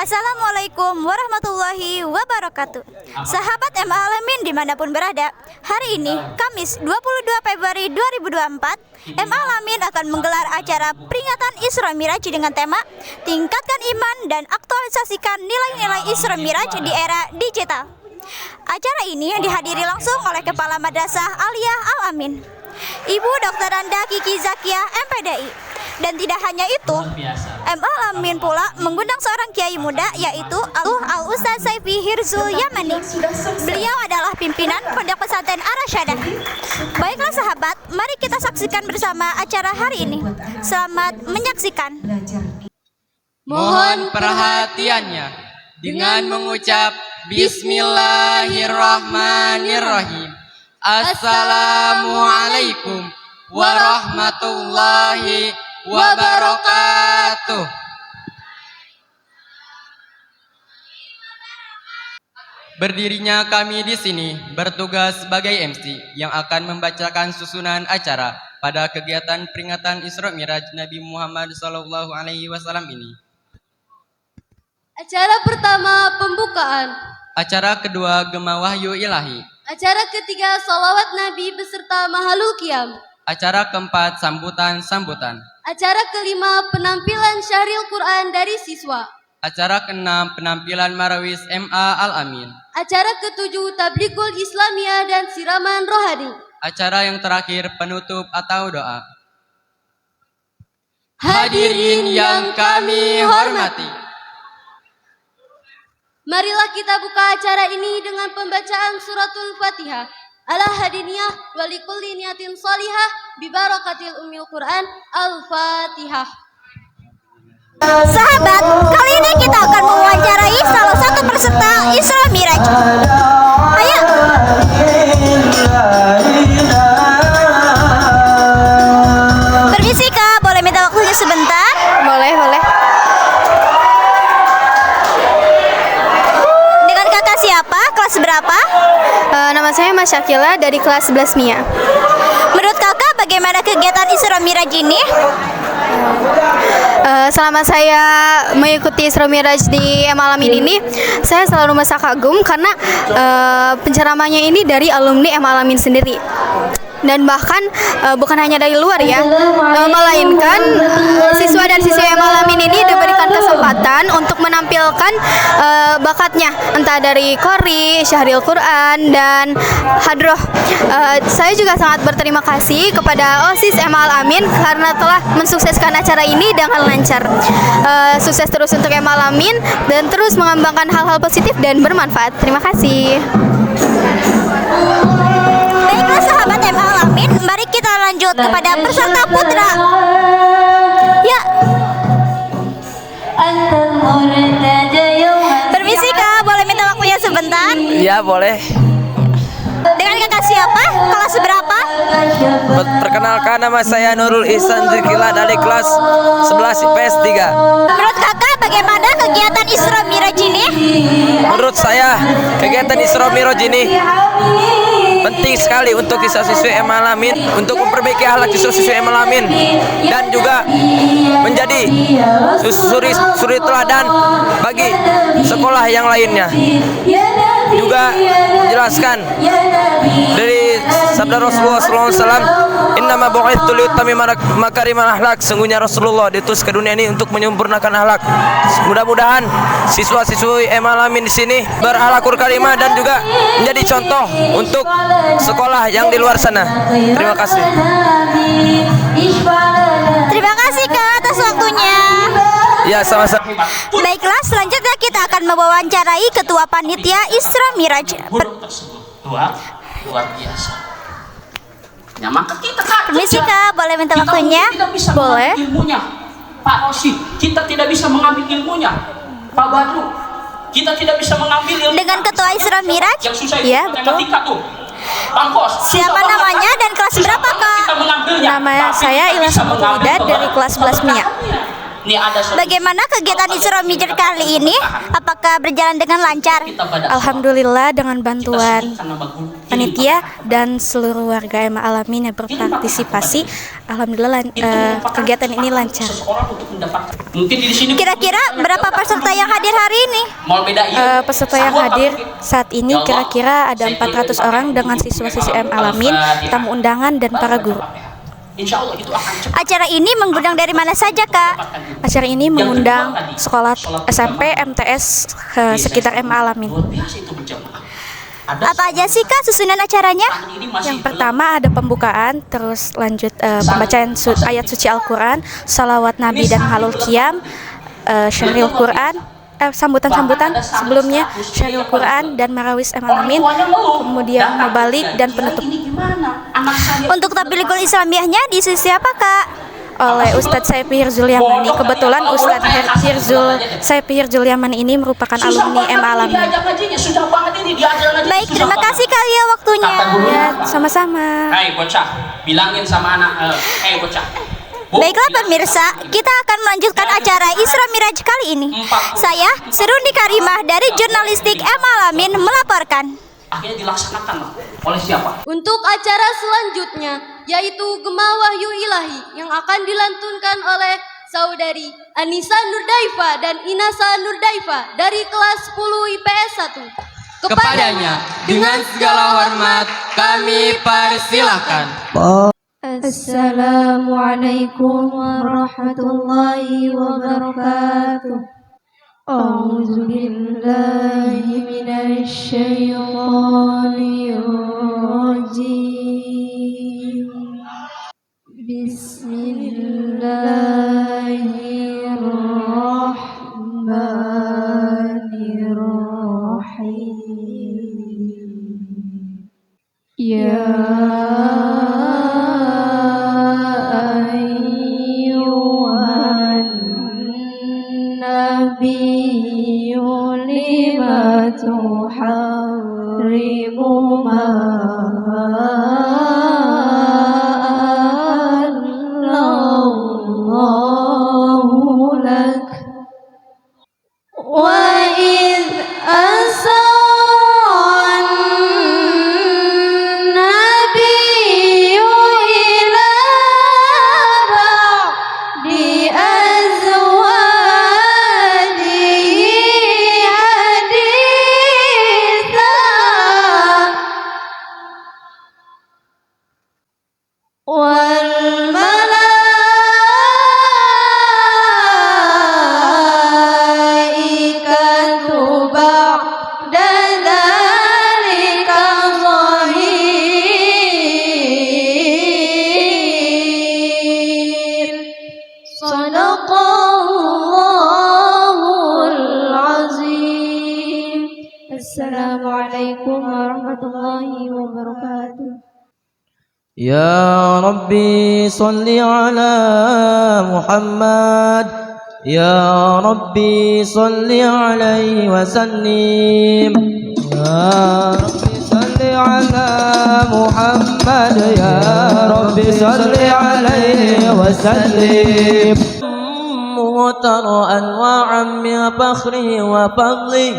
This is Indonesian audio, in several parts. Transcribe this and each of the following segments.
Assalamualaikum warahmatullahi wabarakatuh. Sahabat MA Alamin dimanapun berada, hari ini Kamis 22 Februari 2024, MA Alamin akan menggelar acara peringatan Isra Miraj dengan tema Tingkatkan Iman dan Aktualisasikan Nilai-nilai Isra Miraj di Era Digital. Acara ini dihadiri langsung oleh Kepala Madrasah Aliyah Al-Amin, Ibu Dr. Anda Kiki Zakiah MPDI. Dan tidak hanya itu, MA Alamin pula mengundang seorang kiai muda, yaitu Al-Ustaz Saifi Hirzul Yamani. Beliau adalah pimpinan Pondok Pesantren Ar-Rasyadah. Baiklah sahabat, mari kita saksikan bersama acara hari ini. Selamat menyaksikan. Mohon perhatiannya dengan mengucap Bismillahirrahmanirrahim. Assalamualaikum warahmatullahi wabarakatuh. Berdirinya kami di sini bertugas sebagai MC yang akan membacakan susunan acara pada kegiatan peringatan Isra Miraj Nabi Muhammad SAW ini. Acara pertama pembukaan. Acara kedua Gema Wahyu Ilahi. Acara ketiga salawat Nabi beserta Mahalul Qiyam. Acara keempat sambutan-sambutan. Acara kelima penampilan Syahril Quran dari siswa. Acara keenam penampilan Marawis MA Al-Amin. Acara ketujuh Tabligul Islamiyah dan siraman rohani. Acara yang terakhir penutup atau doa. Hadirin yang kami hormati, marilah kita buka acara ini dengan pembacaan suratul Fatihah. Ala hadiniyah walikulli niyatin salihah bibarakatil ummil Quran. Al-Fatihah. Sahabat, kali ini kita akan mewawancarai salah satu peserta Isra Miraj. Ayo. Permisi Kak, boleh minta waktunya sebentar? Boleh. Dengan kakak siapa? Kelas berapa? Nama saya Mas Syakila dari kelas 11 MIA. Menurut kakak bagaimana kegiatan Isra Miraj ini? Selama saya mengikuti Isra Miraj di MA Alamin ini, saya selalu merasa kagum karena penceramahnya ini dari alumni MA Alamin sendiri. Dan bahkan bukan hanya dari luar ya, melainkan siswa dan siswi MA Alamin ini diberikan kesempatan untuk menampilkan bakatnya, entah dari Qori, Syahril Quran, dan Hadroh. Saya juga sangat berterima kasih kepada OSIS MA Alamin karena telah mensukseskan acara ini dengan lancar. Sukses terus untuk MA Alamin dan terus mengembangkan hal-hal positif dan bermanfaat. Terima kasih. Baiklah sahabat MA Alamin, mari kita lanjut kepada peserta putra. Ya. Permisi Kak, boleh minta waktunya sebentar? Iya boleh. Dengan kakak siapa? Kelas berapa? Perkenalkan, nama saya Nurul Ihsan Zikila dari kelas 11 IPS 3. Menurut kakak bagaimana kegiatan Isra Miraj ini? Menurut saya kegiatan Isra Miraj ini penting sekali untuk siswa-siswi MA Alamin, untuk memperbaiki akhlak siswa-siswi MA Alamin, dan juga menjadi suri teladan bagi sekolah yang lainnya. Juga jelaskan dari sabda Rasulullah SAW, innama bu'ithtu liutammima makarimal akhlak. Sungguhnya Rasulullah diutus ke dunia ini untuk menyempurnakan akhlak. Mudah-mudahan siswa-siswi MA Alamin di sini berakhlakul karimah dan juga menjadi contoh untuk sekolah yang di luar sana. Terima kasih. Terima kasih Kak atas waktunya. Ya, sama-sama. Baiklah, selanjutnya kita akan mewawancarai Ketua Panitia Isra Miraj. Luar biasa. Ya, maka kita Permisi Kak, boleh minta waktunya? Boleh. Ilmunya, Pak Rosi, kita tidak bisa mengambil ilmunya. Pak Badru, kita tidak bisa mengambil ilmu. Dengan Ketua Isra Miraj? Yang susah Iya, itu betul. matematika tuh. Bangkos. Siapa namanya dan kelas berapa Kak? Nama saya Ilyas Putrida dari kelas 11 MIA. Ini ada solusi. Bagaimana kegiatan Isra Mi'raj kali ini? Apakah berjalan dengan lancar? Alhamdulillah dengan bantuan Karena bagul. panitia dan seluruh warga MA Alamin yang berpartisipasi, alhamdulillah kegiatan ini lancar. Seseorang untuk mendapatkan. Mungkin di sini Kira-kira berapa peserta yang hadir hari ini? mau bedain. Peserta yang hadir saat ini kira-kira ada 400 orang dengan siswa-siswi MA Alamin, tamu undangan dan para guru. Insya Allah itu akan cepat. Acara ini mengundang dari mana saja, Kak? Acara ini mengundang sekolah SMP, MTS sekitar MA Alamin. Luar biasa itu berjamaah. Ada Apa aja sih, Kak, susunan acaranya? ini masih Yang pertama ada pembukaan, terus lanjut pembacaan ayat suci Al-Quran, salawat Nabi dan halul qiyam, syahril Quran, sambutan-sambutan sebelumnya syahril Quran dan marawis MA Alamin, kemudian mubalik dan penutup. ini gimana? Anak saya Untuk tabilikul Islamiyahnya diisi siapa, Kak? Oleh Ustadz Saifi Hirzul Yamani. Kebetulan Ustadz Saifi Hirzul Yamani ini merupakan alumni MA Alamin. diajak ngajinya susah banget ini diajar ngaji. Baik, terima kasih kali ya waktunya. Kata guru. Ya, sama-sama. Hei bocah, bilangin sama anak, bocah. Bu, Baiklah pemirsa, kita akan melanjutkan acara Isra Mi'raj kali ini. Saya Serundi Karimah dari Jurnalistik MA Alamin melaporkan. akhirnya dilaksanakan oleh siapa? Untuk acara selanjutnya, yaitu Gema Wahyu Ilahi yang akan dilantunkan oleh Saudari Anissa Nurdaifa dan Inasa Nurdaifa dari kelas 10 IPS 1. Kepadanya dengan segala hormat kami persilahkan. Assalamualaikum warahmatullahi wabarakatuh. A'udzu billahi minasy syaithanir rajim. Bismillahirrahmanirrahim. Ya Nabiyyu lima tuharrimu ma Allahu lak wa id asran nabiyyu ila ba'di والملائكة بعد ذلك ظهير صدق الله العظيم. السلام عليكم ورحمة الله وبركاته. يا ربي صل على محمد، يا ربي صل عليه وسلم، يا ربي صل على محمد، يا ربي صل عليه وسلم. وترى أنواعا من فخره وفضله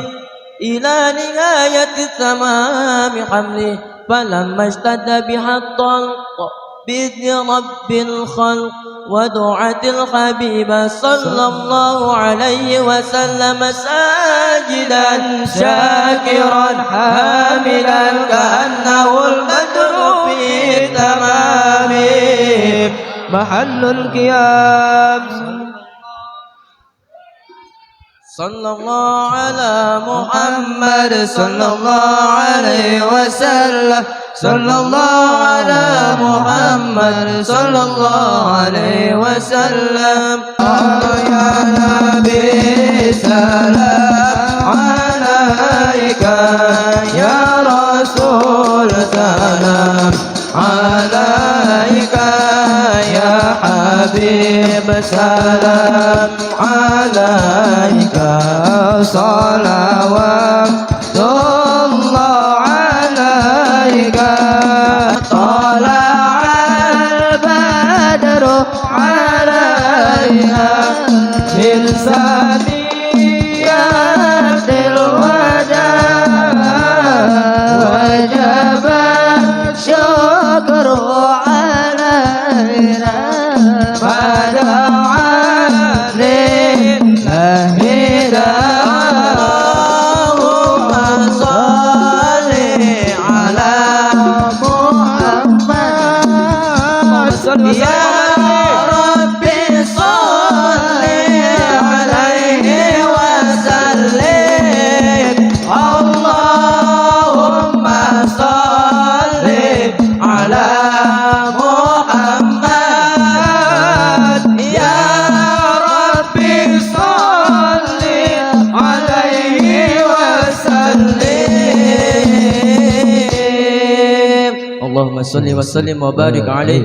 إلى نهاية تمام حمله، فلما اشتد بها الطلق بإذن رب الخلق ودعت الحبيب صلى الله عليه وسلم ساجدا شاكرا حامدا كأنه البدر في تمامه محل القيام. صلى الله على محمد صلى الله عليه وسلم، صلى الله على محمد صلى الله عليه وسلم. يا نبي سلام عليك، يا رسول سلام عليك، يا حبيب سلام عليك، صلوات الله عليك. طلع البدر علينا Allahumma salli wa sallim wa barik alaih.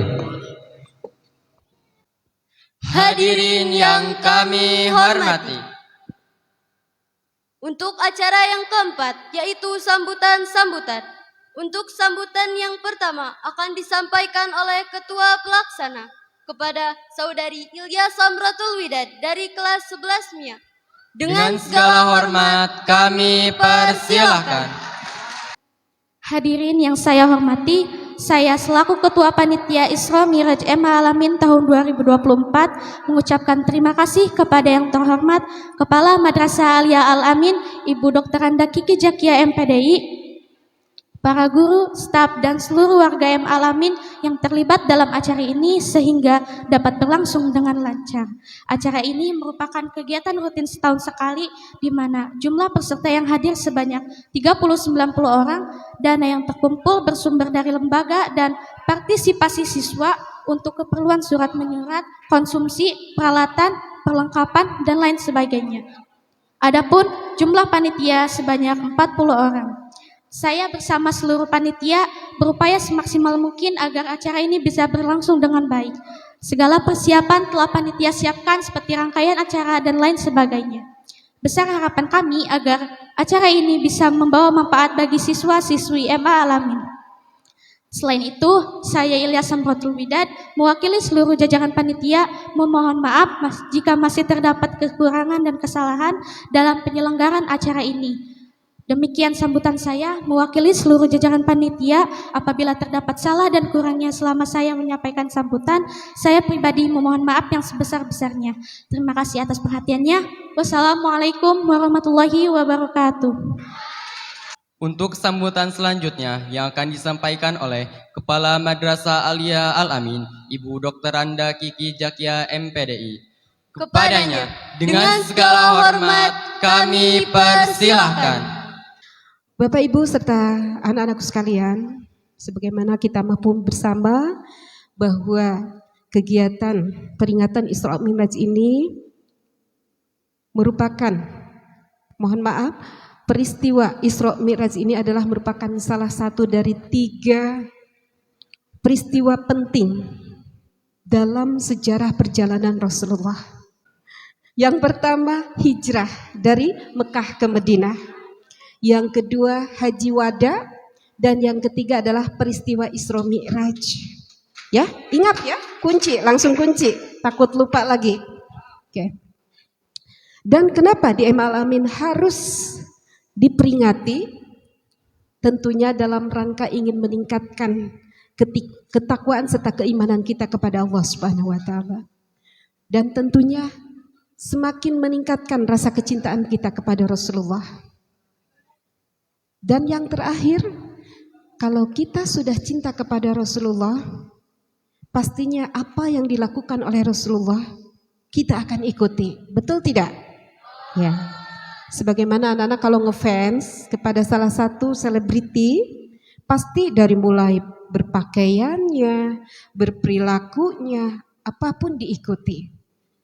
Hadirin yang kami hormati, untuk acara yang keempat, yaitu sambutan-sambutan. Untuk sambutan yang pertama akan disampaikan oleh Ketua Pelaksana kepada Saudari Ilya Samratul Widad dari kelas 11 MIA. dengan segala hormat kami persilahkan. Hadirin yang saya hormati, saya selaku Ketua Panitia Isra Miraj MA Alamin tahun 2024 mengucapkan terima kasih kepada yang terhormat Kepala Madrasah Alia Al-Amin, Ibu Dr. Anda Kiki Jakia MPDI, para guru, staf, dan seluruh warga MA Alamin yang terlibat dalam acara ini sehingga dapat berlangsung dengan lancar. Acara ini merupakan kegiatan rutin setahun sekali di mana jumlah peserta yang hadir sebanyak 30-90 orang, dana yang terkumpul bersumber dari lembaga dan partisipasi siswa untuk keperluan surat menyurat, konsumsi, peralatan, perlengkapan, dan lain sebagainya. Adapun jumlah panitia sebanyak 40 orang. Saya bersama seluruh panitia berupaya semaksimal mungkin agar acara ini bisa berlangsung dengan baik. Segala persiapan telah panitia siapkan seperti rangkaian acara dan lain sebagainya. Besar harapan kami agar acara ini bisa membawa manfaat bagi siswa-siswi MA Alamin. Selain itu, saya Ilya Samratul Widad mewakili seluruh jajaran panitia memohon maaf jika masih terdapat kekurangan dan kesalahan dalam penyelenggaraan acara ini. Demikian sambutan saya mewakili seluruh jajaran panitia. Apabila terdapat salah dan kurangnya selama saya menyampaikan sambutan, saya pribadi memohon maaf yang sebesar-besarnya. Terima kasih atas perhatiannya. Wassalamualaikum warahmatullahi wabarakatuh. Untuk sambutan selanjutnya yang akan disampaikan oleh Kepala Madrasah Alia Al-Amin, Ibu Dr. Anda Kiki Jakia MPDI. Kepadanya, dengan segala hormat kami persilahkan. Bapak Ibu serta anak-anakku sekalian, sebagaimana kita mampu bersama bahwa kegiatan peringatan Isra Mi'raj ini merupakan, mohon maaf, peristiwa Isra Mi'raj ini adalah merupakan salah satu dari 3 peristiwa penting dalam sejarah perjalanan Rasulullah. Yang pertama, hijrah dari Mekah ke Madinah. Yang kedua, haji wada, dan yang ketiga adalah peristiwa Isra Mi'raj. Ya, ingat ya, kunci, langsung kunci, takut lupa lagi. Oke. Dan kenapa di MA Alamin harus diperingati? Tentunya dalam rangka ingin meningkatkan ketakwaan serta keimanan kita kepada Allah Subhanahu wa taala. Dan tentunya semakin meningkatkan rasa kecintaan kita kepada Rasulullah. Dan yang terakhir, kalau kita sudah cinta kepada Rasulullah, pastinya apa yang dilakukan oleh Rasulullah kita akan ikuti. Betul tidak? Ya. Sebagaimana anak-anak kalau ngefans kepada salah satu selebriti, pasti dari mulai berpakaiannya, berperilakunya, apapun diikuti.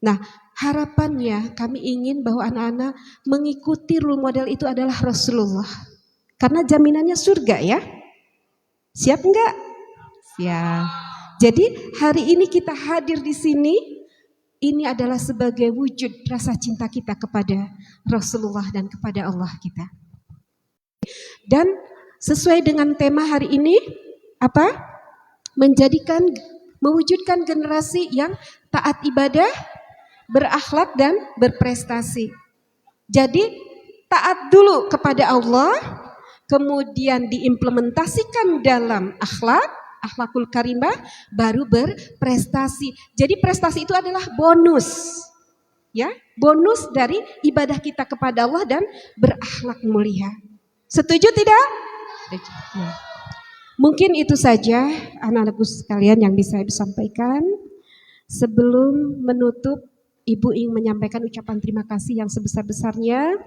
Nah, harapannya kami ingin bahwa anak-anak mengikuti role model itu adalah Rasulullah. Karena jaminannya surga ya. Siap enggak? Siap. Jadi hari ini kita hadir di sini, ini adalah sebagai wujud rasa cinta kita kepada Rasulullah dan kepada Allah kita. Dan sesuai dengan tema hari ini, apa? Mewujudkan generasi yang taat ibadah, berakhlak dan berprestasi. Jadi taat dulu kepada Allah, kemudian diimplementasikan dalam akhlakul karimah, baru berprestasi. Jadi prestasi itu adalah bonus. Ya, bonus dari ibadah kita kepada Allah dan berakhlak mulia. Setuju tidak? Ya. Mungkin itu saja anak-anakku sekalian yang bisa saya sampaikan. Sebelum menutup, Ibu ingin menyampaikan ucapan terima kasih yang sebesar-besarnya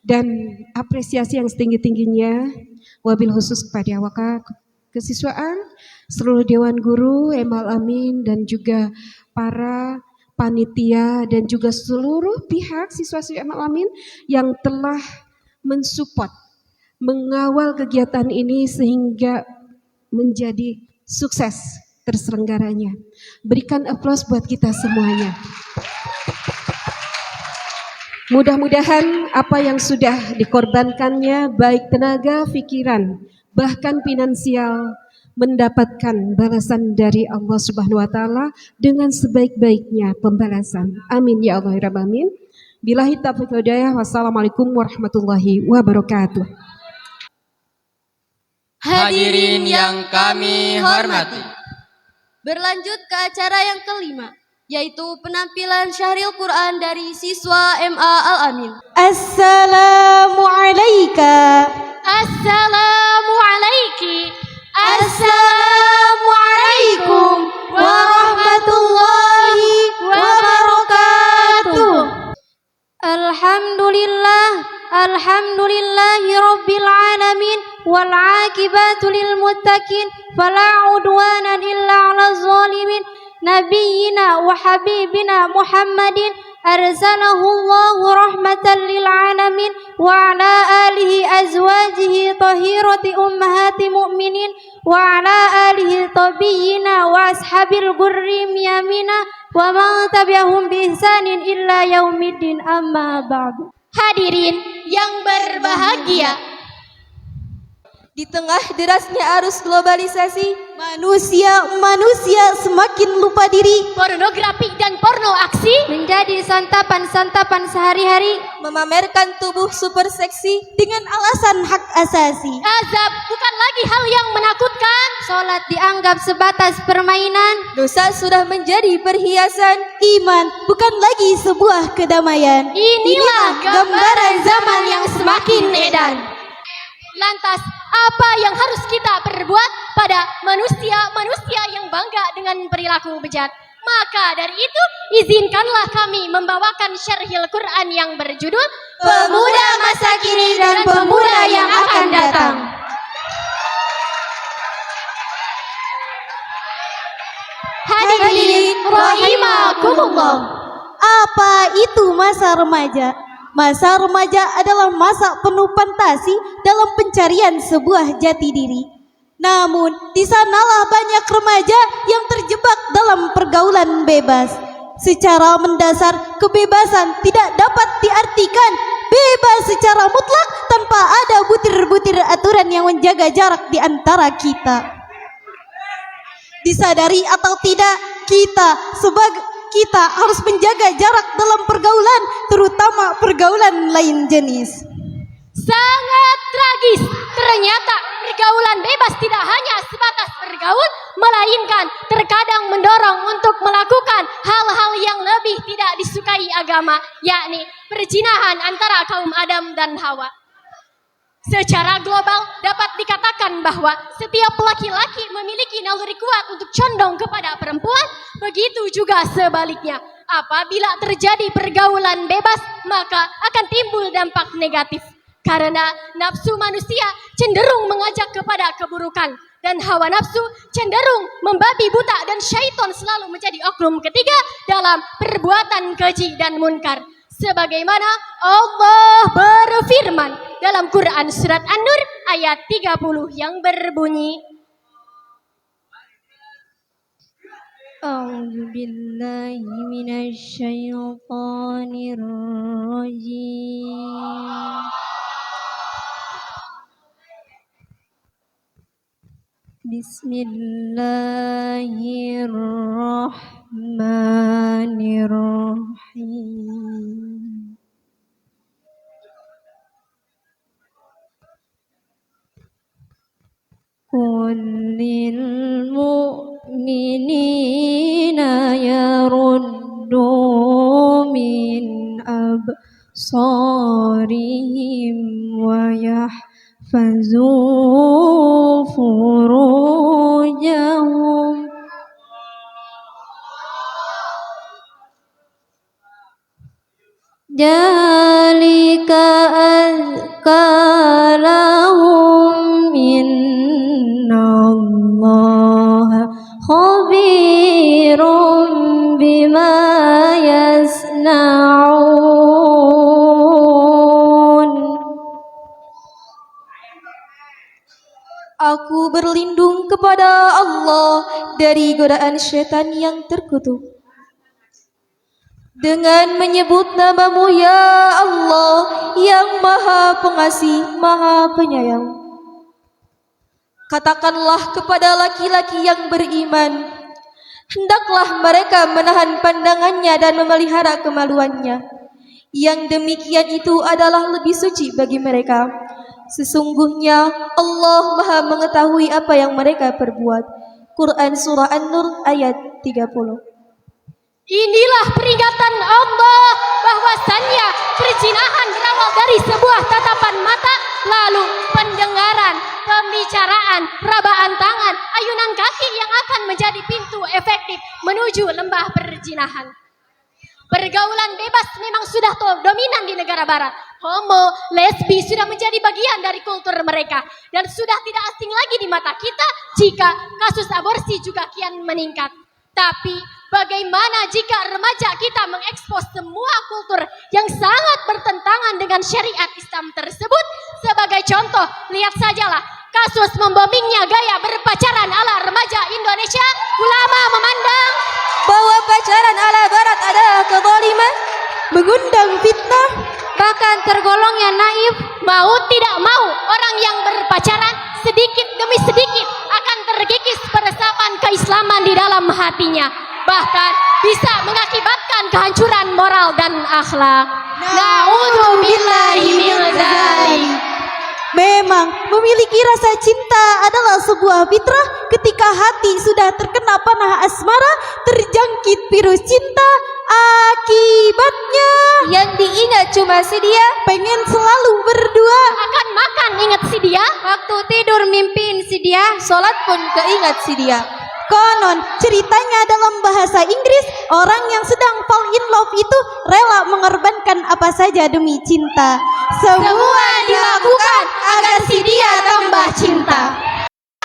dan apresiasi yang setinggi-tingginya, wabil khusus kepada Waka Kesiswaan, seluruh Dewan Guru MA Alamin dan juga para panitia dan juga seluruh pihak siswa-siswi MA Alamin yang telah mensupport, mengawal kegiatan ini sehingga menjadi sukses terselenggaranya. Berikan aplaus buat kita semuanya. Mudah-mudahan apa yang sudah dikorbankannya, baik tenaga, pikiran, bahkan finansial, mendapatkan balasan dari Allah Subhanahu wa taala dengan sebaik-baiknya pembalasan. Amin ya Allah ya Rabbal alamin. Billahi taufiq wal hidayah. Wassalamualaikum warahmatullahi wabarakatuh. Hadirin yang kami hormati, Berlanjut ke acara yang kelima, yaitu penampilan syahril Quran dari siswa MA Al-Amin. Assalamualaikum. Assalamualaikum. Assalamualaikum warahmatullahi wabarakatuh. Alhamdulillahi rabbil alamin wal aqibatu lil muttaqin fala udwana illa 'alal zalimin. Nabiyyina wa habibina Muhammadin arsalahu Allahu rahmatan lil alamin wa ala alihi azwajihi tahirati ummahati mu'minin wa ala alihi tabiyyina wa ashabil gurri miyamina wa man tabi'ahum bi ihsanin illa yaumiddin, amma ba'du. Hadirin yang berbahagia, Di tengah derasnya arus globalisasi, manusia semakin lupa diri, pornografi dan porno aksi menjadi santapan sehari-hari. memamerkan tubuh super seksi dengan alasan hak asasi. Azab bukan lagi hal yang menakutkan. Salat dianggap sebatas permainan. Dosa sudah menjadi perhiasan. Iman bukan lagi sebuah kedamaian. Inilah gambaran zaman yang semakin edan. Lantas, apa yang harus kita perbuat pada manusia yang bangga dengan perilaku bejat? Maka dari itu, izinkanlah kami membawakan syarhil Quran yang berjudul Pemuda Masa Kini dan Pemuda yang Akan Datang. Hadirin rahimakumullah. Apa itu masa remaja? Masa remaja adalah masa penuh fantasi dalam pencarian sebuah jati diri. Namun, di sanalah banyak remaja yang terjebak dalam pergaulan bebas. Secara mendasar, kebebasan tidak dapat diartikan bebas secara mutlak tanpa ada butir-butir aturan yang menjaga jarak di antara kita. Disadari atau tidak, kita harus menjaga jarak dalam pergaulan, terutama pergaulan lain jenis. Sangat tragis, ternyata pergaulan bebas tidak hanya sebatas bergaul, melainkan terkadang mendorong untuk melakukan hal-hal yang lebih tidak disukai agama, yakni perzinahan antara kaum Adam dan Hawa. Secara global dapat dikatakan bahwa setiap laki-laki memiliki naluri kuat untuk condong kepada perempuan, begitu juga sebaliknya. Apabila terjadi pergaulan bebas, maka akan timbul dampak negatif. Karena nafsu manusia cenderung mengajak kepada keburukan, dan hawa nafsu cenderung membabi buta, dan syaitan selalu menjadi oknum ketiga dalam perbuatan keji dan munkar. Sebagaimana Allah berfirman dalam Quran surat An-Nur ayat 30 yang berbunyi, A'udzu billahi minasy syaithanir rajim. Bismillahirrahmanirrahim. Qul lil mu'minina yaruddu min absarihim wa yahfazu furujahum Jalika azka lahum innallaha khabirum bima yasna'un. Aku berlindung kepada Allah dari godaan syaitan yang terkutuk. Dengan menyebut nama-Mu ya Allah yang Maha Pengasih, Maha Penyayang. Katakanlah kepada laki-laki yang beriman, hendaklah mereka menahan pandangannya dan memelihara kemaluannya. Yang demikian itu adalah lebih suci bagi mereka. Sesungguhnya Allah Maha mengetahui apa yang mereka perbuat. Quran Surah An-Nur ayat 30. Inilah peringatan Allah bahwasannya perzinahan berawal dari sebuah tatapan mata, lalu pendengaran, pembicaraan, rabaan tangan, ayunan kaki yang akan menjadi pintu efektif menuju lembah perzinahan. Pergaulan bebas memang sudah dominan di negara barat. Homo, lesbi sudah menjadi bagian dari kultur mereka dan sudah tidak asing lagi di mata kita jika kasus aborsi juga kian meningkat. Tapi bagaimana jika remaja kita mengekspos semua kultur yang sangat bertentangan dengan syariat Islam tersebut? Sebagai contoh, lihat sajalah kasus membomingnya gaya berpacaran ala remaja Indonesia. Ulama memandang bahwa pacaran ala barat adalah kezaliman, mengundang fitnah, bahkan tergolongnya naif. Mau tidak mau, orang yang berpacaran sedikit demi sedikit akan terkikis peresapan keislaman di dalam hatinya, bahkan bisa mengakibatkan kehancuran moral dan akhlak. Na'udzubillahi min dzalik. Memang memiliki rasa cinta adalah sebuah fitrah. Ketika hati sudah terkena panah asmara, terjangkit virus cinta, akibatnya yang diingat cuma si dia, pengen selalu berdua. akan makan ingat si dia, waktu tidur mimpiin si dia, sholat pun keingat si dia. Konon ceritanya dalam bahasa Inggris, orang yang sedang fall in love itu rela mengorbankan apa saja demi cinta. Semua dilakukan agar si dia tambah cinta.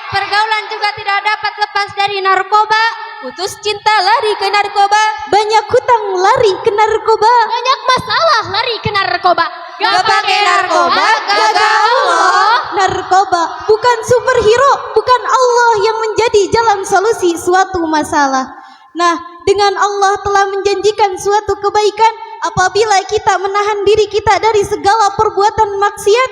Pergaulan juga tidak dapat lepas dari narkoba. Putus cinta lari ke narkoba. Banyak hutang lari ke narkoba. Banyak masalah lari ke narkoba. Gak pakai narkoba, gak Allah. Narkoba bukan superhero, bukan Allah yang menjadi jalan solusi suatu masalah. Nah, dengan Allah telah menjanjikan suatu kebaikan apabila kita menahan diri kita dari segala perbuatan maksiat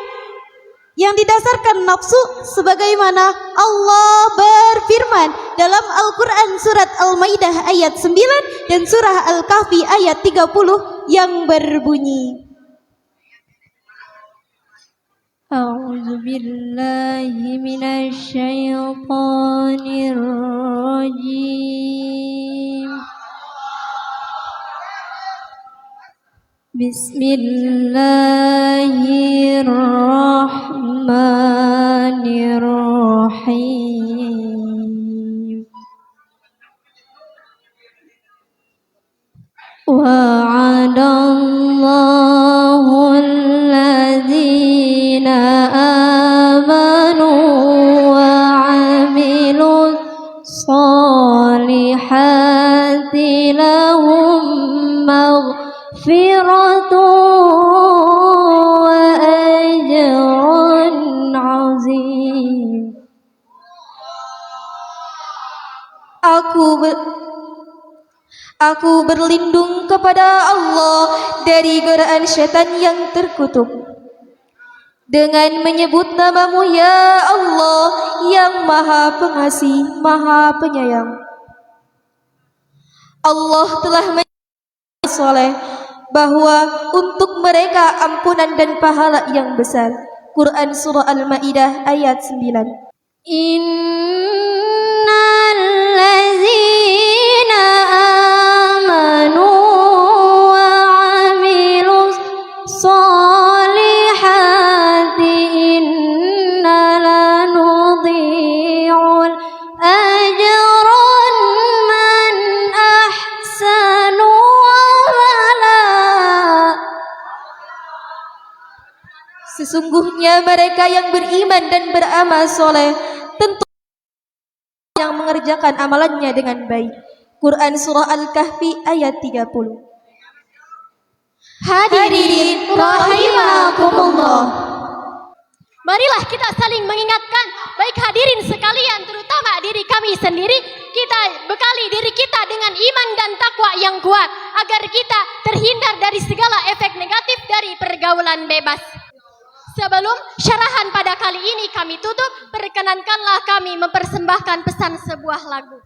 yang didasarkan nafsu, sebagaimana Allah berfirman dalam Al-Quran surat Al-Maidah ayat 9 dan surah Al-Kahfi ayat 30 yang berbunyi, A'udzu billahi minasy syaithanir rajim. Bismillahirrahmanirrahim. Wa'adallahu alladzina amanu wa 'amilus solihati lahum maghfiratu wa ajrun 'azim. Aku berlindung kepada Allah dari godaan syaitan yang terkutuk. Dengan menyebut nama-Mu ya Allah yang Maha Pengasih, Maha Penyayang. Allah telah menjanjikan soleh bahwa untuk mereka ampunan dan pahala yang besar. Quran Surah Al-Ma'idah ayat 9. Innal ladzina amanu wa 'amilus solihati inna lanudhi'ul ajran man ahsanu amala. Sesungguhnya mereka yang beriman dan beramal soleh tentu yang mengerjakan amalannya dengan baik. Quran Surah Al-Kahfi ayat 30. Hadirin rahimakumullah. Marilah kita saling mengingatkan, baik hadirin sekalian, terutama diri kami sendiri, kita bekali diri kita dengan iman dan takwa yang kuat, agar kita terhindar dari segala efek negatif dari pergaulan bebas. Sebelum syarahan pada kali ini kami tutup, perkenankanlah kami mempersembahkan pesan sebuah lagu.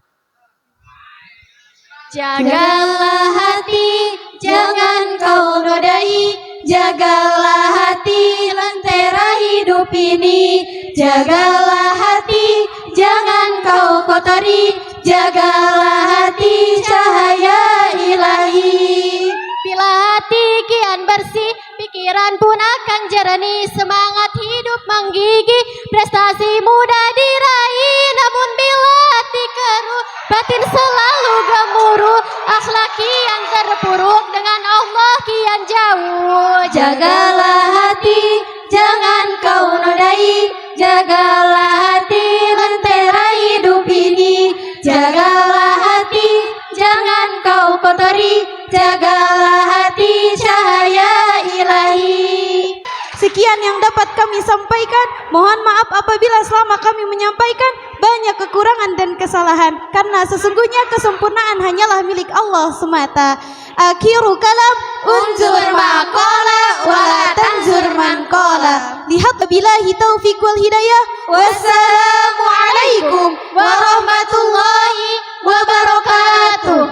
Jagalah hati, jangan kau nodai. Jagalah hati, lentera hidup ini. Jagalah hati, jangan kau kotori. Jagalah hati, cahaya ilahi. Bila hati kian bersih, pikiran pun akan jernih. Semangat hidup menggigih, prestasi mudah diraih. Namun bila hati keruh, batin selalu gemuruh. Akhlak kian terpuruk, dengan Allah kian jauh. Jagalah hati, jangan kau nodai. Jagalah hati, lentera hidup ini. Jagalah hati, jangan kau kotori. Jagalah hati, cahaya ilahi. Sekian yang dapat kami sampaikan. Mohon maaf apabila selama kami menyampaikan banyak kekurangan dan kesalahan, karena sesungguhnya kesempurnaan hanyalah milik Allah semata. Akhiru kalam, unzur maqala wa la tanzur man qala. Lihat billahi taufiq wal hidayah. Wassalamualaikum warahmatullahi wabarakatuh.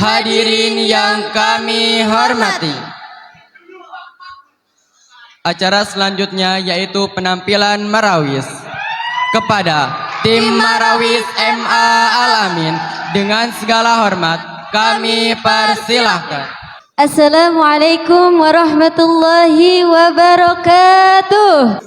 Hadirin yang kami hormati, acara selanjutnya yaitu penampilan Marawis. Kepada tim Marawis MA Al-Amin, dengan segala hormat kami persilahkan. Assalamualaikum warahmatullahi wabarakatuh.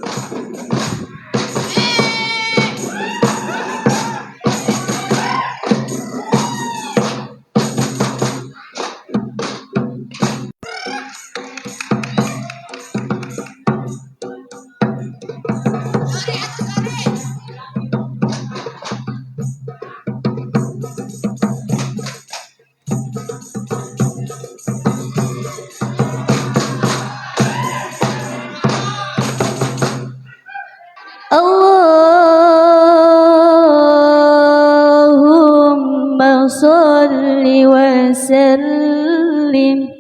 Allahumma salli wa sallim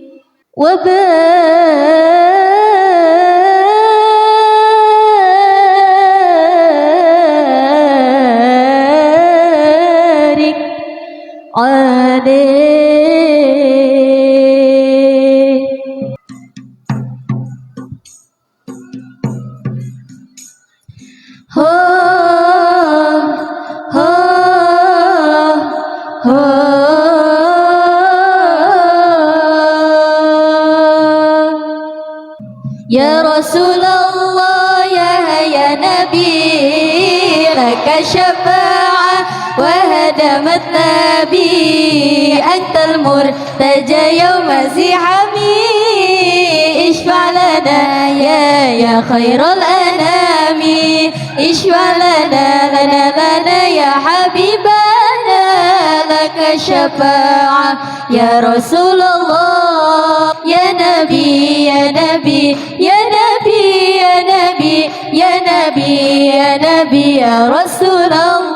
wa barik alaihi. Ya Rasulullah, ya Nabi, laka syafa'ah wa hadamat nabi, antal murtaja yawma zihami, ishfa' lana ya khairal anami, ishfa' lana ya habibana, laka syafa'ah ya Rasulullah, ya Nabi, ya Nabi, ya Nabi, ya Nabi, ya Nabi, ya Nabi, ya Rasulullah.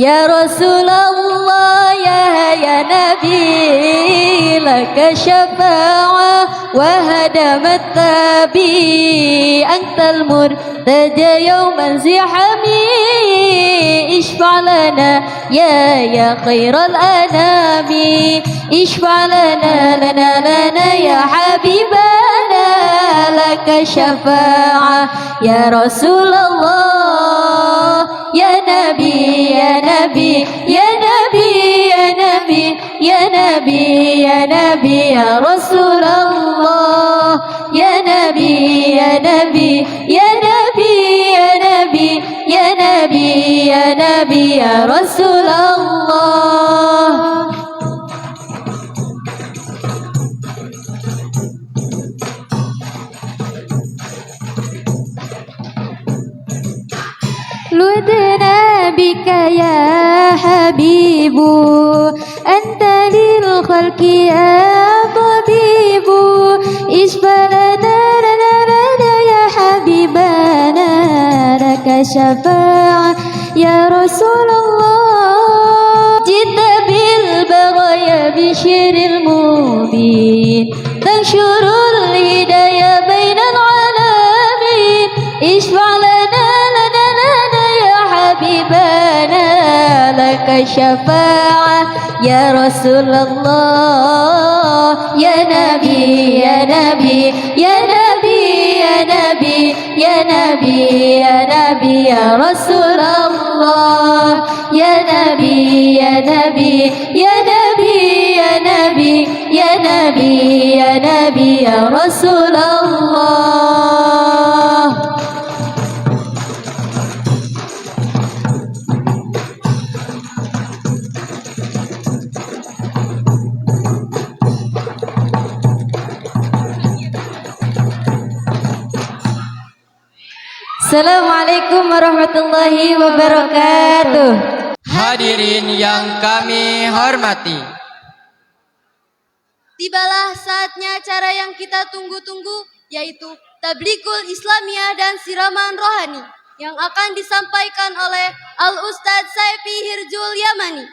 Ya Rasulullah, ya Nabi, laka syafa'ah wa hadamat tabi, antal murtaja yawman zihami, ishfa' lana ya khairal anami, ishfa' lana ya habibana, laka syafa'ah ya Rasulullah, ya Nabi, ya Nabi, ya Nabi, ya Nabi, ya Nabi, ya Nabi, ya Rasulullah, ya Nabi, ya Nabi, ya Nabi, ya Nabi, ya Nabi, ya Nabi, ya Rasulullah. لدنا بك يا حبيب أنت للخلق يا طبيب اشفى لنا يا حبيبنا لك شفاعة يا رسول الله جئت بالبرايا بشر المبين تنشر الهداية بين العالمين اشفع لنا يا حبيبنا لك شفاعة يا رسول الله يا نبي يا نبي يا نبي يا نبي يا نبي يا نبي يا رسول الله يا نبي يا نبي يا نبي يا نبي يا نبي يا نبي يا رسول الله. Assalamualaikum warahmatullahi wabarakatuh. Hadirin yang kami hormati, Tibalah saatnya acara yang kita tunggu-tunggu, yaitu Tabligul Islamiyah dan Siraman Rohani yang akan disampaikan oleh Al-Ustadz Saifi Hirjul Yamani.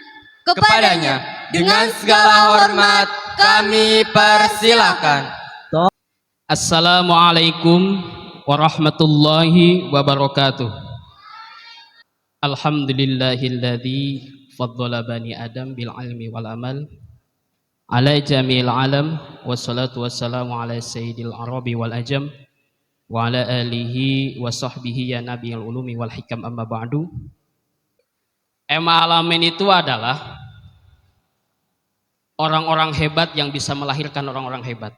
kepadanya dengan segala hormat kami persilakan. Assalamualaikum warahmatullahi wabarakatuh. Alhamdulillahilladzi faddala bani Adam bil ilmi wal amal ala jamil alam wassalatu wassalamu ala sayyidil arabi wal ajam wa ala alihi wa sahbihi ya nabiyil ulumi wal hikam amma ba'du. Alamin itu adalah orang-orang hebat yang bisa melahirkan orang-orang hebat.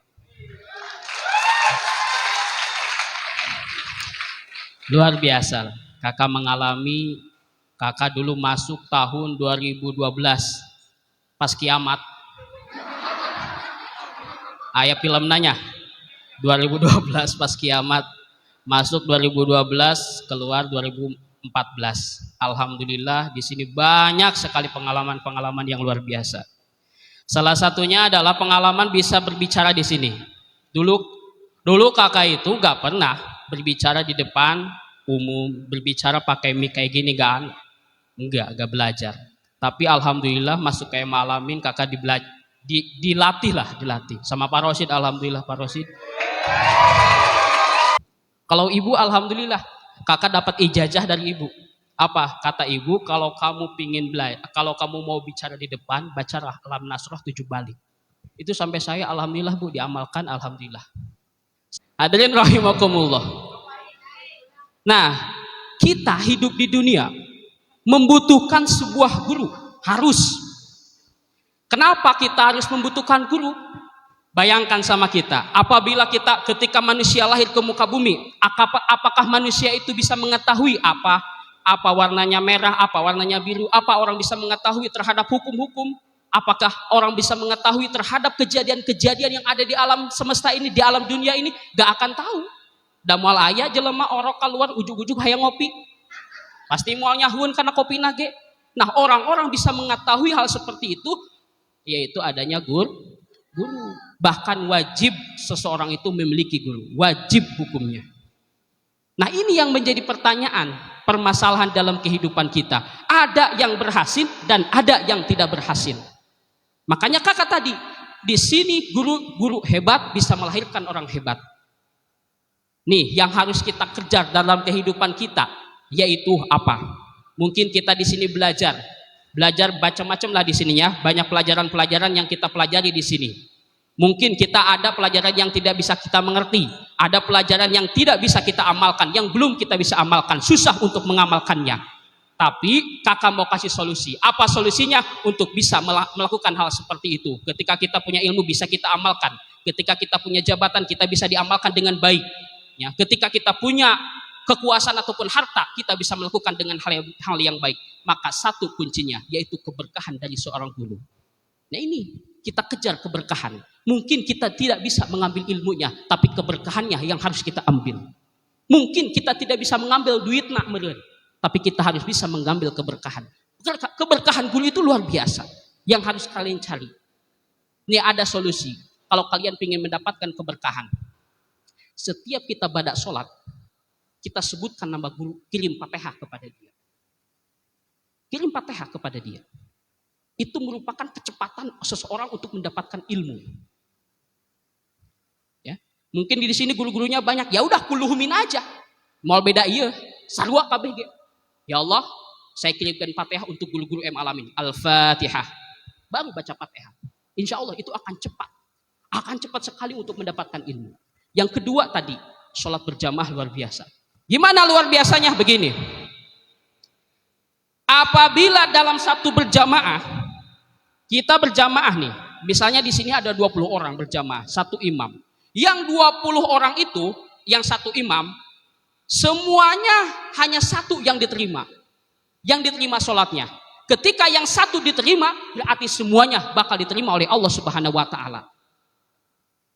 Luar biasa. Kakak mengalami, kakak dulu masuk tahun 2012 pas kiamat. Ayah film nanya 2012 pas kiamat, masuk 2012, keluar 2014. Alhamdulillah di sini banyak sekali pengalaman-pengalaman yang luar biasa. Salah satunya adalah pengalaman bisa berbicara di sini. Dulu kakak itu gak pernah berbicara di depan umum, berbicara pakai mic kayak gini kan? Enggak belajar. Tapi alhamdulillah masuk ke Alamin kakak dilatih sama Pak Rosid. Alhamdulillah Pak Rosid. Kalau ibu alhamdulillah kakak dapat ijazah dari ibu. Apa kata ibu? Kalau kamu pingin belajar, kalau kamu mau bicara di depan, bacalah Alam Nasrah 7 balik. Itu sampai saya alhamdulillah bu diamalkan alhamdulillah. Hadirin rahimakumullah. Nah, kita hidup di dunia membutuhkan sebuah guru, harus. Kenapa kita harus membutuhkan guru? Bayangkan sama kita, apabila kita ketika manusia lahir ke muka bumi, apakah manusia itu bisa mengetahui apa warnanya merah, apa warnanya biru, apa orang bisa mengetahui terhadap hukum-hukum? Apakah orang bisa mengetahui terhadap kejadian-kejadian yang ada di alam semesta ini, di alam dunia ini? Gak akan tahu. Damual ayah jelema orok keluar ujug-ujug hayang ngopi. Pasti mau nyahun karena kopi nage. Nah orang-orang bisa mengetahui hal seperti itu, yaitu adanya guru. Bahkan wajib seseorang itu memiliki guru. Wajib hukumnya. Nah ini yang menjadi pertanyaan, permasalahan dalam kehidupan kita. Ada yang berhasil dan ada yang tidak berhasil. Makanya kakak tadi, di sini guru hebat bisa melahirkan orang hebat. Nih yang harus kita kejar dalam kehidupan kita, yaitu apa? Mungkin kita di sini belajar macam-macam lah di sini ya. Banyak pelajaran-pelajaran yang kita pelajari di sini. Mungkin kita ada pelajaran yang tidak bisa kita mengerti, ada pelajaran yang tidak bisa kita amalkan, yang belum kita bisa amalkan, susah untuk mengamalkannya. Tapi kakak mau kasih solusi. Apa solusinya? Untuk bisa melakukan hal seperti itu. Ketika kita punya ilmu bisa kita amalkan. Ketika kita punya jabatan kita bisa diamalkan dengan baik. Ya, ketika kita punya kekuasaan ataupun harta kita bisa melakukan dengan hal yang baik. Maka satu kuncinya yaitu keberkahan dari seorang guru. Nah ini kita kejar keberkahan. Mungkin kita tidak bisa mengambil ilmunya, tapi keberkahannya yang harus kita ambil. Mungkin kita tidak bisa mengambil duit nak meren, Tapi kita harus bisa mengambil keberkahan. Keberkahan guru itu luar biasa. Yang harus kalian cari. Ini ada solusi. Kalau kalian ingin mendapatkan keberkahan. Setiap kita badak sholat, kita sebutkan nama guru, kirim Fatihah kepada dia. Kirim Fatihah kepada dia. Itu merupakan kecepatan seseorang untuk mendapatkan ilmu. Ya, mungkin di sini guru-gurunya banyak. Ya udah kuluhumin aja. Mau beda iya, sarwa kabeh ge. Ya Allah, saya kirimkan Fatihah untuk guru-guru Alamin. Al-Fatihah. Baru baca Fatihah. Insya Allah itu akan cepat. Akan cepat sekali untuk mendapatkan ilmu. Yang kedua tadi, sholat berjamaah luar biasa. Gimana luar biasanya? Begini. Apabila dalam satu berjamaah, kita berjamaah nih. Misalnya di sini ada 20 orang berjamaah, satu imam. Yang 20 orang itu, yang satu imam, semuanya hanya satu yang diterima. Yang diterima sholatnya. Ketika yang satu diterima, berarti semuanya bakal diterima oleh Allah Subhanahu wa Ta'ala.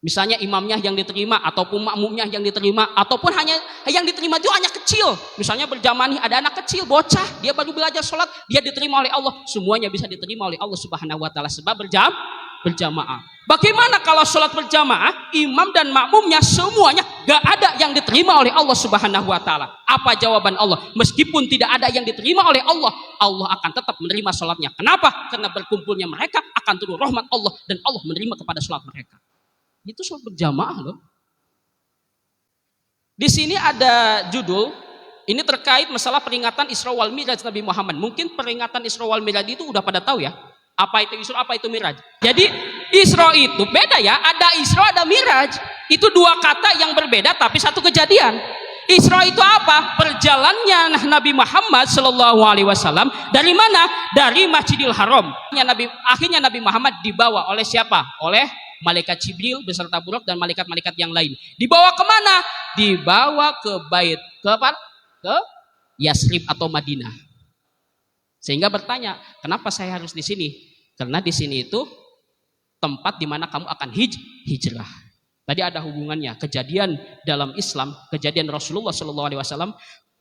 Misalnya imamnya yang diterima, ataupun makmumnya yang diterima, ataupun hanya yang diterima itu hanya kecil. Misalnya berjamaah nih, ada anak kecil, bocah, dia baru belajar sholat, dia diterima oleh Allah. Semuanya bisa diterima oleh Allah Subhanahu wa Ta'ala sebab berjamaah. Bagaimana kalau sholat berjamaah, imam dan makmumnya semuanya gak ada yang diterima oleh Allah Subhanahu wa Ta'ala? Apa jawaban Allah? Meskipun tidak ada yang diterima oleh Allah, Allah akan tetap menerima sholatnya. Kenapa? Karena berkumpulnya mereka akan turun rahmat Allah dan Allah menerima kepada sholat mereka. Itu sholat berjamaah loh. Di sini ada judul, ini terkait masalah peringatan Isra wal Mi'raj Nabi Muhammad. Mungkin peringatan Isra wal Mi'raj itu udah pada tahu ya. Apa itu Isra, apa itu Mi'raj. Jadi Isra itu beda ya, ada Isra, ada Mi'raj. Itu dua kata yang berbeda tapi satu kejadian. Isra itu apa? Perjalannya Nabi Muhammad Sallallahu Alaihi Wasallam dari mana? Dari Masjidil Haram. Akhirnya Nabi Muhammad dibawa oleh siapa? Oleh malaikat Jibril beserta Buraq dan malaikat-malaikat yang lain. Dibawa kemana? Dibawa ke ke Yasrib atau Madinah. Sehingga bertanya, kenapa saya harus di sini? Karena di sini itu tempat di mana kamu akan hijrah. Tadi ada hubungannya. Kejadian dalam Islam, kejadian Rasulullah SAW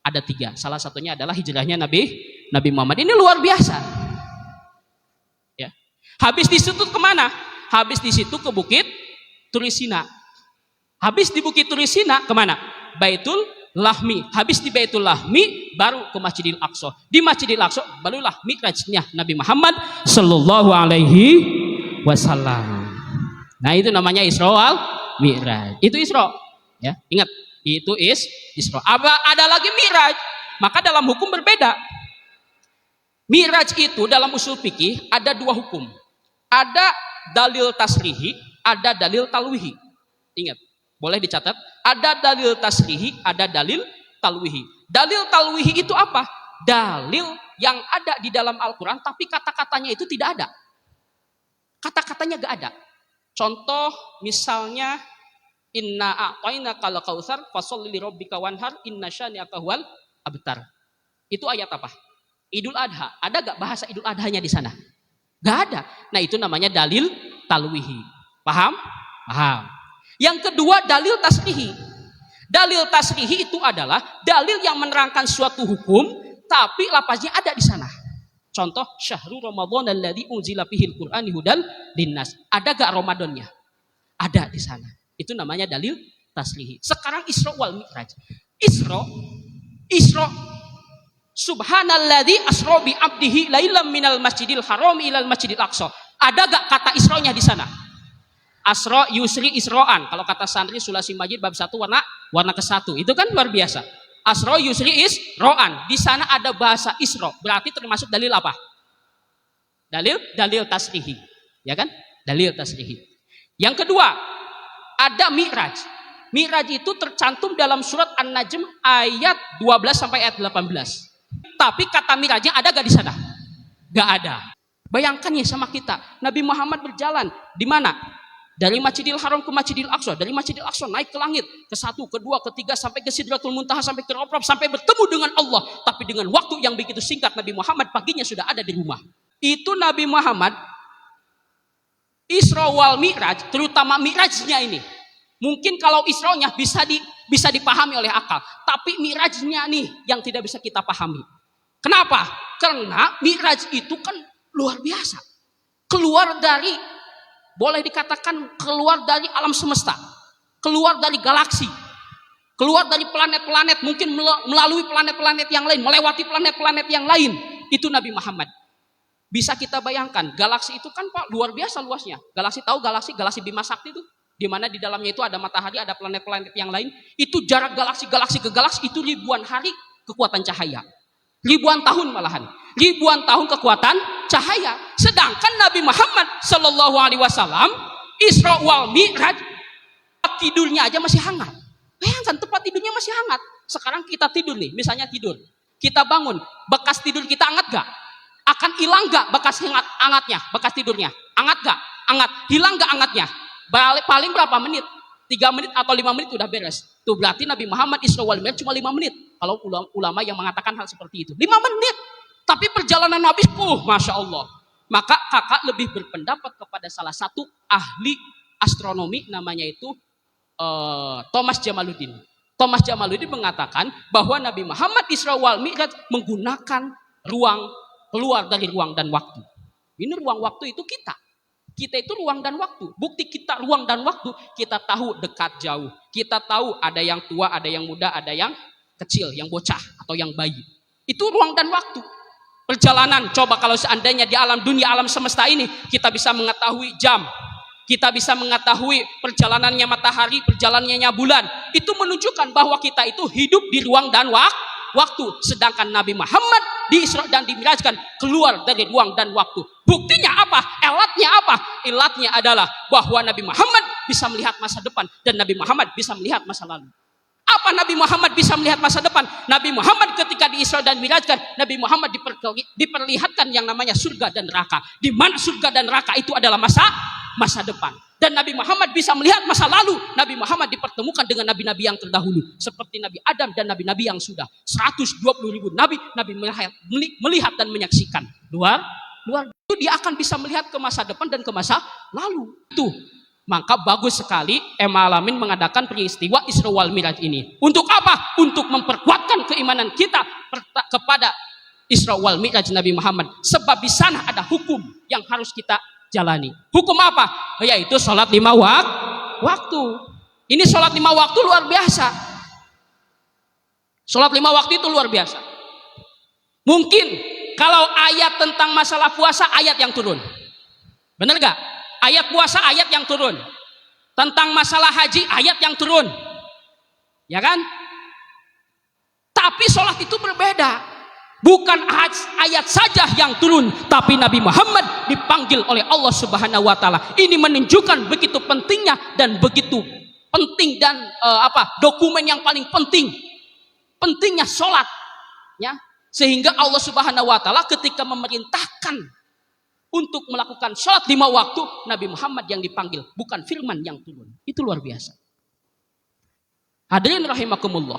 ada 3. Salah satunya adalah hijrahnya Nabi Muhammad. Ini luar biasa. Ya. Habis di situ kemana? Habis di situ ke Bukit Turisina. Habis di Bukit Turisina kemana? Baitul Lahmi. Habis di Baitul Lahmi baru ke Masjidil Aqsa. Di Masjidil Aqsa barulah mi'rajnya Nabi Muhammad Sallallahu Alaihi Wasallam. Nah itu namanya Isra wal Mi'raj. Itu Isra. Ya, ingat, itu Isra. Ada lagi Mi'raj. Maka dalam hukum berbeda. Mi'raj itu dalam usul fikih ada 2 hukum. Ada dalil tasrihi, ada dalil talwihi. Ingat, boleh dicatat. Ada dalil tasrihi, ada dalil talwihi. Dalil talwihi itu apa? Dalil yang ada di dalam Al-Quran, tapi kata-katanya itu tidak ada. Kata-katanya gak ada. Contoh misalnya, inna a'tainakal kautsar fasholli lirabbika wanhar inna syani'aka huwal abtar. Itu ayat apa? Idul Adha. Ada gak bahasa Idul Adhanya di sana? Gak ada. Nah itu namanya dalil talwihi. Paham? Paham. Yang kedua dalil tasrihi. Dalil tasrihi itu adalah dalil yang menerangkan suatu hukum tapi lafaznya ada di sana. Contoh syahrul Ramadan alladzi unzila fihil Qur'ani hudal linnas. Ada gak Ramadannya? Ada di sana. Itu namanya dalil tasrihi. Sekarang Isra wal Mi'raj. Isra Subhanalladzi asra bi abdihi lailam minal masjidil haram ilal masjidil aqsa. Ada gak kata Isra-nya di sana? Asra yusri isro'an. Kalau kata santri Sulasi Majid bab 1 warna ke-1. Itu kan luar biasa. Asra yusri isro'an. Di sana ada bahasa Isra. Berarti termasuk dalil apa? Dalil tasrihi. Ya kan? Dalil tasrihi. Yang kedua, ada Mi'raj. Mi'raj itu tercantum dalam surat An-Najm ayat 12 sampai ayat 18. Tapi kata Mi'rajnya ada gak di sana? Gak ada. Bayangkan ya sama kita. Nabi Muhammad berjalan di mana? Dari Masjidil Haram ke Masjidil Aqsa. Dari Masjidil Aqsa naik ke langit. Ke-1, ke-2, ke-3 sampai ke Sidratul Muntaha sampai ke Rabb sampai bertemu dengan Allah. Tapi dengan waktu yang begitu singkat Nabi Muhammad paginya sudah ada di rumah. Itu Nabi Muhammad Isra wal Mi'raj, terutama Mi'rajnya ini. Mungkin kalau Isra-nya bisa dipahami oleh akal, tapi Mi'rajnya nih yang tidak bisa kita pahami. Kenapa? Karena Mi'raj itu kan luar biasa. Keluar dari, boleh dikatakan keluar dari alam semesta, keluar dari galaksi, keluar dari planet-planet, mungkin melalui planet-planet yang lain, melewati planet-planet yang lain. Itu Nabi Muhammad. Bisa kita bayangkan, galaksi itu kan Pak luar biasa luasnya. Galaksi tahu galaksi Bima Sakti itu, di mana di dalamnya itu ada matahari, ada planet-planet yang lain. Itu jarak galaksi ke galaksi itu ribuan hari kekuatan cahaya. Ribuan tahun malahan. Ribuan tahun kekuatan cahaya. Sedangkan Nabi Muhammad Sallallahu Alaihi Wasallam Isra wal Mi'raj, tidurnya aja masih hangat. Bayangkan tempat tidurnya masih hangat. Sekarang kita tidur nih, misalnya tidur. Kita bangun, bekas tidur kita hangat gak? Akan hilang gak bekas hangatnya, bekas tidurnya? Hangat gak? Hangat. Hilang gak hangatnya? Paling berapa menit? 3 menit atau 5 menit udah beres. Itu berarti Nabi Muhammad Isra wal Mi'raj cuma 5 menit. Kalau ulama yang mengatakan hal seperti itu. 5 menit. Tapi perjalanan Nabi, Masya Allah. Maka kakak lebih berpendapat kepada salah satu ahli astronomi, namanya itu Thomas Jamaluddin. Thomas Jamaluddin mengatakan bahwa Nabi Muhammad Isra wal Mi'raj menggunakan ruang, keluar dari ruang dan waktu. Ini ruang waktu itu kita. Kita itu ruang dan waktu. Bukti kita ruang dan waktu, kita tahu dekat jauh. Kita tahu ada yang tua, ada yang muda, ada yang kecil, yang bocah atau yang bayi. Itu ruang dan waktu. Perjalanan, coba kalau seandainya di alam dunia, alam semesta ini, kita bisa mengetahui jam. Kita bisa mengetahui perjalanannya matahari, perjalanannya bulan. Itu menunjukkan bahwa kita itu hidup di ruang dan waktu. Sedangkan Nabi Muhammad di Isra dan Dimi'rajkan keluar dari ruang dan waktu. Buktinya apa? Elatnya apa? Ilatnya adalah bahwa Nabi Muhammad bisa melihat masa depan dan Nabi Muhammad bisa melihat masa lalu. Apa Nabi Muhammad bisa melihat masa depan? Nabi Muhammad ketika di Isra dan Mi'rajkan, Nabi Muhammad diperlihatkan yang namanya surga dan neraka. Di mana surga dan neraka itu adalah masa depan. Dan Nabi Muhammad bisa melihat masa lalu. Nabi Muhammad dipertemukan dengan nabi-nabi yang terdahulu. Seperti Nabi Adam dan nabi-nabi yang sudah. 120.000 nabi melihat dan menyaksikan. Luar itu dia akan bisa melihat ke masa depan dan ke masa lalu. Itu. Maka bagus sekali Alamin mengadakan peristiwa Isra wal Mi'raj ini. Untuk apa? Untuk memperkuatkan keimanan kita kepada Isra wal Mi'raj Nabi Muhammad. Sebab di sana ada hukum yang harus kita jalani. Hukum apa? Yaitu sholat 5 waktu. Ini sholat 5 waktu luar biasa. Sholat 5 waktu itu luar biasa. Mungkin kalau ayat tentang masalah puasa, ayat yang turun. Benar gak? Ayat puasa, ayat yang turun. Tentang masalah haji, ayat yang turun. Ya kan? Tapi sholat itu berbeda. Bukan ayat saja yang turun, tapi Nabi Muhammad dipanggil oleh Allah Subhanahu wa taala. Ini menunjukkan begitu pentingnya dan begitu penting dan dokumen yang paling pentingnya sholat, ya. Sehingga Allah Subhanahu wa taala ketika memerintahkan untuk melakukan sholat 5 waktu, Nabi Muhammad yang dipanggil, bukan firman yang turun. Itu luar biasa. Hadirin rahimakumullah.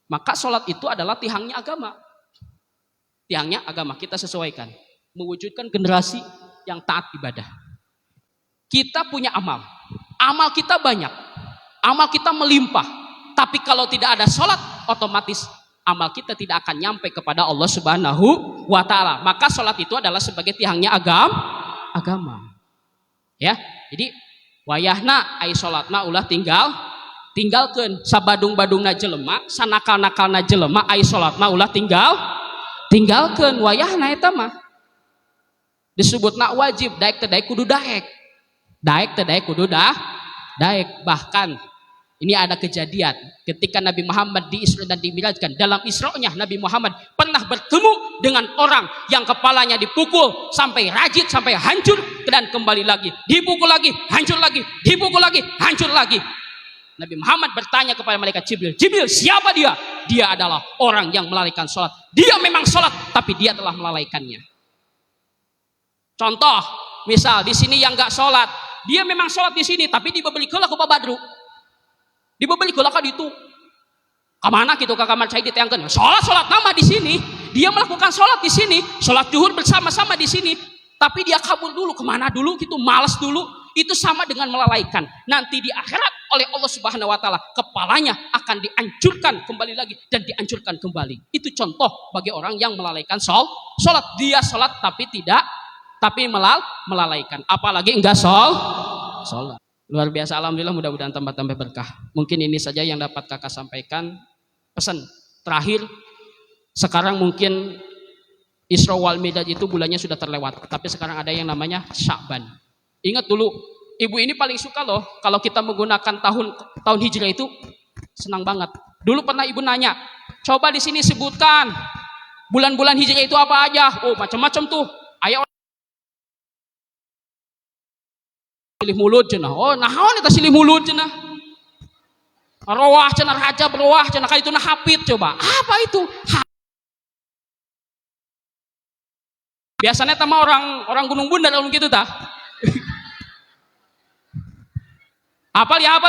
Maka sholat itu adalah tiangnya agama. Tiangnya agama, kita sesuaikan. Mewujudkan generasi yang taat ibadah. Kita punya amal. Amal kita banyak. Amal kita melimpah. Tapi kalau tidak ada sholat, otomatis amal kita tidak akan nyampe kepada Allah Subhanahu wa ta'ala. Maka sholat itu adalah sebagai tiangnya agama. Ya, jadi wayahna ai sholatna ulah tinggalkeun sabadung-badungna jelema, sanakal-nakalna jelema ai sholatna ulah tinggalkeun wayahna eta mah. Disebutna wajib, daek teh daek kudu daek. Daek teh daek kudu daek. Bahkan ini ada kejadian ketika Nabi Muhammad di Isra dan Dimi'rajkan. Dalam Isra-nya Nabi Muhammad pernah bertemu dengan orang yang kepalanya dipukul sampai rajit, sampai hancur dan kembali lagi. Dipukul lagi, hancur lagi, dipukul lagi, hancur lagi. Nabi Muhammad bertanya kepada malaikat Jibril, Jibril, siapa dia? Dia adalah orang yang melalaikan sholat. Dia memang sholat, tapi dia telah melalaikannya. Contoh, misal di sini yang nggak sholat, dia memang sholat di sini, tapi dibeli keula ku Badru. Dibeli keula ka ditu. Kamana gitu ke kamar saya ditayangkan. Sholat nama di sini, dia melakukan sholat di sini, sholat zuhur bersama-sama di sini, tapi dia kabur dulu kemana dulu gitu, malas dulu. Itu sama dengan melalaikan. Nanti di akhirat oleh Allah Subhanahu wa taala, kepalanya akan dihancurkan kembali lagi dan dihancurkan kembali. Itu contoh bagi orang yang melalaikan salat. Dia salat tapi melalaikan. Apalagi enggak salat. Luar biasa, alhamdulillah, mudah-mudahan tambah-tambah berkah. Mungkin ini saja yang dapat kakak sampaikan. Pesan terakhir, sekarang mungkin Isra wal Mi'raj itu bulannya sudah terlewat, tapi sekarang ada yang namanya Sya'ban. Ingat dulu, ibu ini paling suka loh kalau kita menggunakan tahun Hijrah itu, senang banget. Dulu pernah ibu nanya, coba di sini sebutkan bulan-bulan Hijrah itu apa aja. Oh, macam-macam tuh. Ayo silih mulut cenah. Oh, naon eta silih mulut cenah? Rawah cenah, Rajab rawah cenah, kali itu nah hafid coba. Apa itu? Biasanya sama orang Gunung Bundar kalau gitu tah. Hafal ya.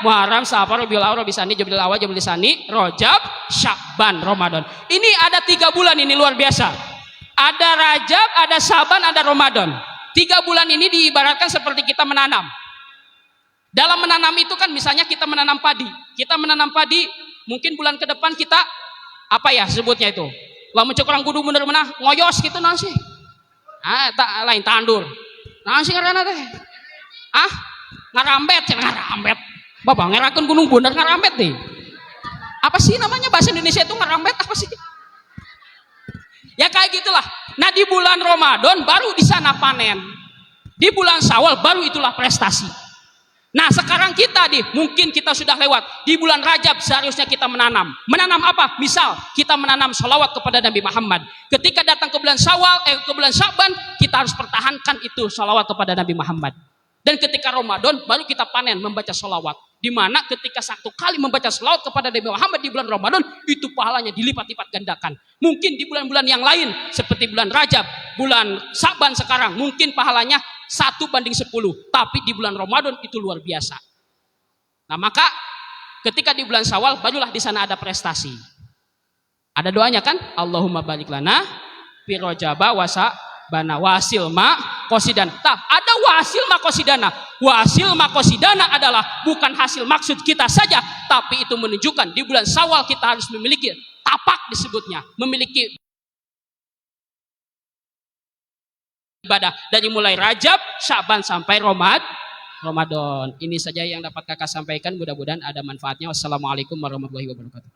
Muharram, Safar, Rabiul Awwal, Rabiul Tsani, Jumadil Awwal, Jumadil Tsani, Rajab, Sya'ban, Ramadan. Ini ada 3 bulan ini luar biasa. Ada Rajab, ada Sya'ban, ada Ramadan. 3 bulan ini diibaratkan seperti kita menanam. Dalam menanam itu kan misalnya kita menanam padi. Kita menanam padi, mungkin bulan ke depan kita apa ya sebutnya itu? Lamun cek orang kudu bener menah ngoyos gitu naon sih? Tak lain tandur. Naon sih ngaranna teh? Ngarambet, ngarambet. Bapak ngerakeun gunung Bundar ngarambet deh. Apa sih namanya bahasa Indonesia itu ngarambet apa sih? Ya kayak gitulah. Nah di bulan Ramadan baru di sana panen. Di bulan Syawal baru itulah prestasi. Nah sekarang kita mungkin kita sudah lewat. Di bulan Rajab seharusnya kita menanam. Menanam apa? Misal kita menanam sholawat kepada Nabi Muhammad. Ketika datang ke bulan ke bulan Sya'ban, kita harus pertahankan itu sholawat kepada Nabi Muhammad. Dan ketika Ramadan baru kita panen membaca sholawat. Di mana ketika 1 kali membaca sholawat kepada Nabi Muhammad di bulan Ramadan, itu pahalanya dilipat-lipat gandakan. Mungkin di bulan-bulan yang lain seperti bulan Rajab, bulan Sya'ban sekarang mungkin pahalanya 1:10, tapi di bulan Ramadan itu luar biasa. Nah maka ketika di bulan Syawal barulah di sana ada prestasi. Ada doanya kan? Allahumma barik lana fi Rajaba wasa'bana wasil ma qasidan. Ada wasil ma qasidana. Wasil ma qasidana adalah bukan hasil maksud kita saja, tapi itu menunjukkan di bulan Syawal kita harus memiliki tapak disebutnya, memiliki ibadah dari mulai Rajab, Sya'ban sampai Ramadan. Ini saja yang dapat kakak sampaikan, mudah-mudahan ada manfaatnya. Wassalamualaikum warahmatullahi wabarakatuh.